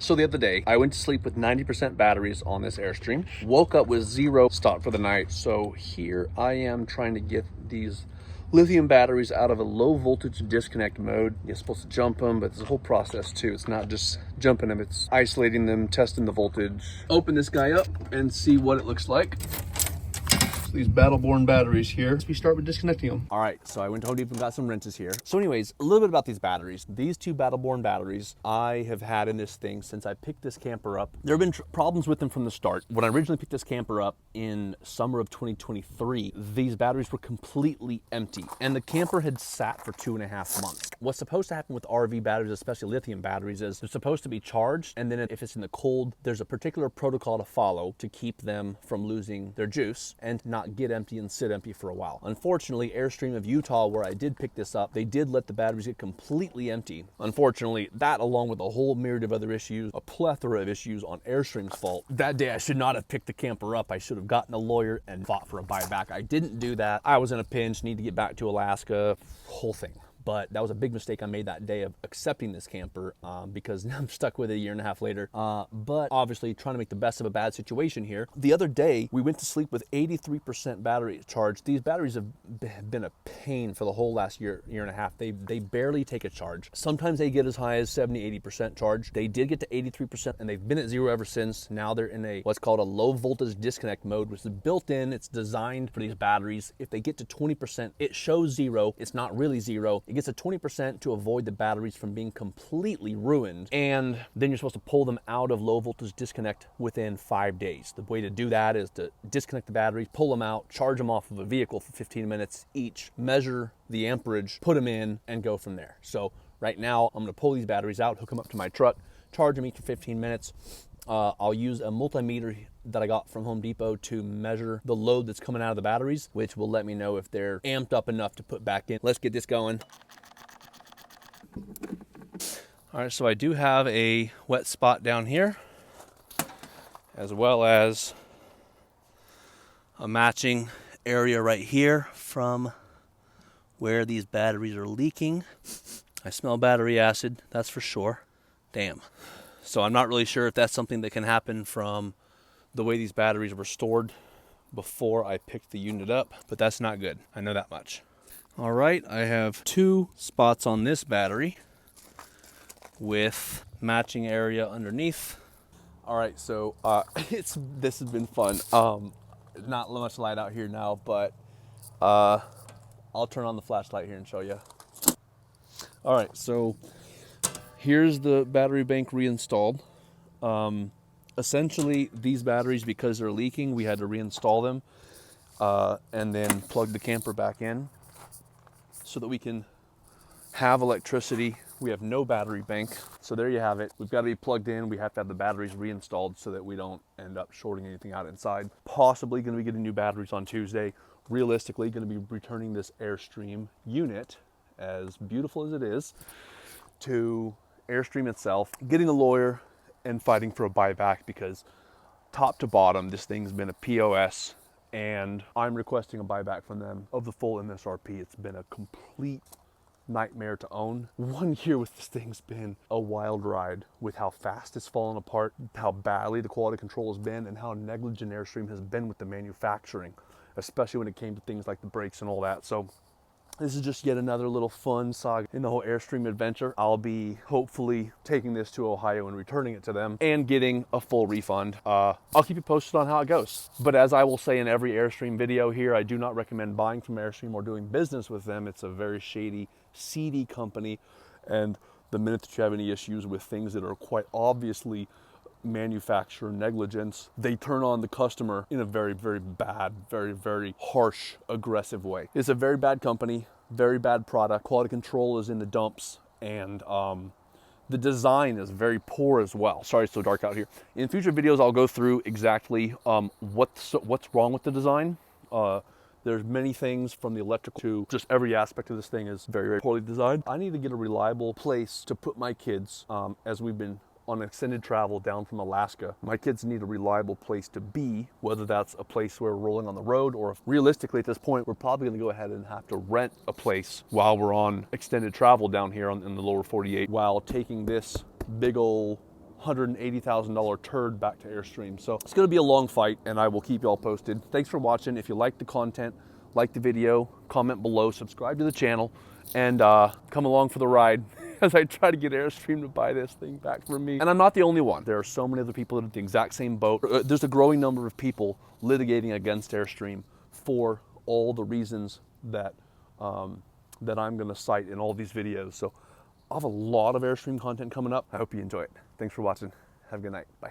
So the other day, I went to sleep with 90% batteries on this Airstream, woke up with 0 stock for the night. So here I am trying to get these lithium batteries out of a low voltage disconnect mode. You're supposed to jump them, but there's a whole process too. It's not just jumping them, it's isolating them, testing the voltage. Open this guy up and see what it looks like. These BattleBorn batteries here. We start with disconnecting them. All right, so I went to Home Depot and got some wrenches here. So anyways, a little bit about these batteries. These two BattleBorn batteries I have had in this thing since I picked this camper up. There have been problems with them from the start. When I originally picked this camper up in summer of 2023, these batteries were completely empty and the camper had sat for 2.5 months. What's supposed to happen with RV batteries, especially lithium batteries, is they're supposed to be charged, and then if it's in the cold, there's a particular protocol to follow to keep them from losing their juice and not get empty and sit empty for a while. Unfortunately, Airstream of Utah, where I did pick this up, they did let the batteries get completely empty. Unfortunately, that along with a whole myriad of other issues, a plethora of issues on Airstream's fault. That day I should not have picked the camper up. I should have gotten a lawyer and fought for a buyback. I didn't do that. I was in a pinch, need to get back to Alaska, whole thing. But that was a big mistake I made that day of accepting this camper because now I'm stuck with it 1.5 years later. But obviously trying to make the best of a bad situation here. The other day, we went to sleep with 83% battery charge. These batteries have been a pain for the whole last year and a half. They barely take a charge. Sometimes they get as high as 70, 80% charge. They did get to 83% and they've been at 0 ever since. Now they're in what's called a low voltage disconnect mode, which is built in. It's designed for these batteries. If they get to 20%, it shows 0. It's not really 0. It gets to 20% to avoid the batteries from being completely ruined, and then you're supposed to pull them out of low voltage disconnect within 5 days. The way to do that is to disconnect the batteries, pull them out, charge them off of a vehicle for 15 minutes each, measure the amperage, put them in, and go from there. So right now I'm going to pull these batteries out, hook them up to my truck, charge them each for 15 minutes. I'll use a multimeter that I got from Home Depot to measure the load that's coming out of the batteries, which will let me know if they're amped up enough to put back in. Let's get this going. All right, so I do have a wet spot down here, as well as a matching area right here from where these batteries are leaking. I smell battery acid, that's for sure. Damn. So I'm not really sure if that's something that can happen from the way these batteries were stored before I picked the unit up, but that's not good. I know that much. All right, I have 2 spots on this battery with matching area underneath. All right, so this has been fun. Not much light out here now, but I'll turn on the flashlight here and show you. All right, so here's the battery bank reinstalled. Essentially, these batteries, because they're leaking, we had to reinstall them and then plug the camper back in so that we can have electricity. We have no battery bank, so there you have it. We've got to be plugged in. We have to have the batteries reinstalled so that we don't end up shorting anything out inside. Possibly going to be getting new batteries on Tuesday. Realistically, going to be returning this Airstream unit, as beautiful as it is, to Airstream itself, getting a lawyer and fighting for a buyback, because top to bottom, this thing's been a POS, and I'm requesting a buyback from them of the full MSRP. It's been a complete nightmare to own. 1 year with this thing's been a wild ride, with how fast it's fallen apart, how badly the quality control has been, and how negligent Airstream has been with the manufacturing, especially when it came to things like the brakes and all that. So this is just yet another little fun saga in the whole Airstream adventure. I'll be hopefully taking this to Ohio and returning it to them and getting a full refund. I'll keep you posted on how it goes. But as I will say in every Airstream video here, I do not recommend buying from Airstream or doing business with them. It's a very shady, seedy company. And the minute that you have any issues with things that are quite obviously manufacturer negligence, they turn on the customer in a very, very bad, very, very harsh, aggressive way. It's a very bad company, very bad product. Quality control is in the dumps, and the design is very poor as well. Sorry, it's so dark out here. In future videos, I'll go through exactly what's wrong with the design. There's many things, from the electrical to just every aspect of this thing is very, very poorly designed. I need to get a reliable place to put my kids, as we've been on extended travel down from Alaska. My kids need a reliable place to be, whether that's a place where we're rolling on the road, or if realistically at this point, we're probably gonna go ahead and have to rent a place while we're on extended travel down here in the lower 48, while taking this big old $180,000 turd back to Airstream. So it's gonna be a long fight, and I will keep you all posted. Thanks for watching. If you like the content, like the video, comment below, subscribe to the channel, and come along for the ride as I try to get Airstream to buy this thing back from me. And I'm not the only one. There are so many other people that are in the exact same boat. There's a growing number of people litigating against Airstream for all the reasons that that I'm gonna cite in all these videos. So I have a lot of Airstream content coming up. I hope you enjoy it. Thanks for watching. Have a good night. Bye.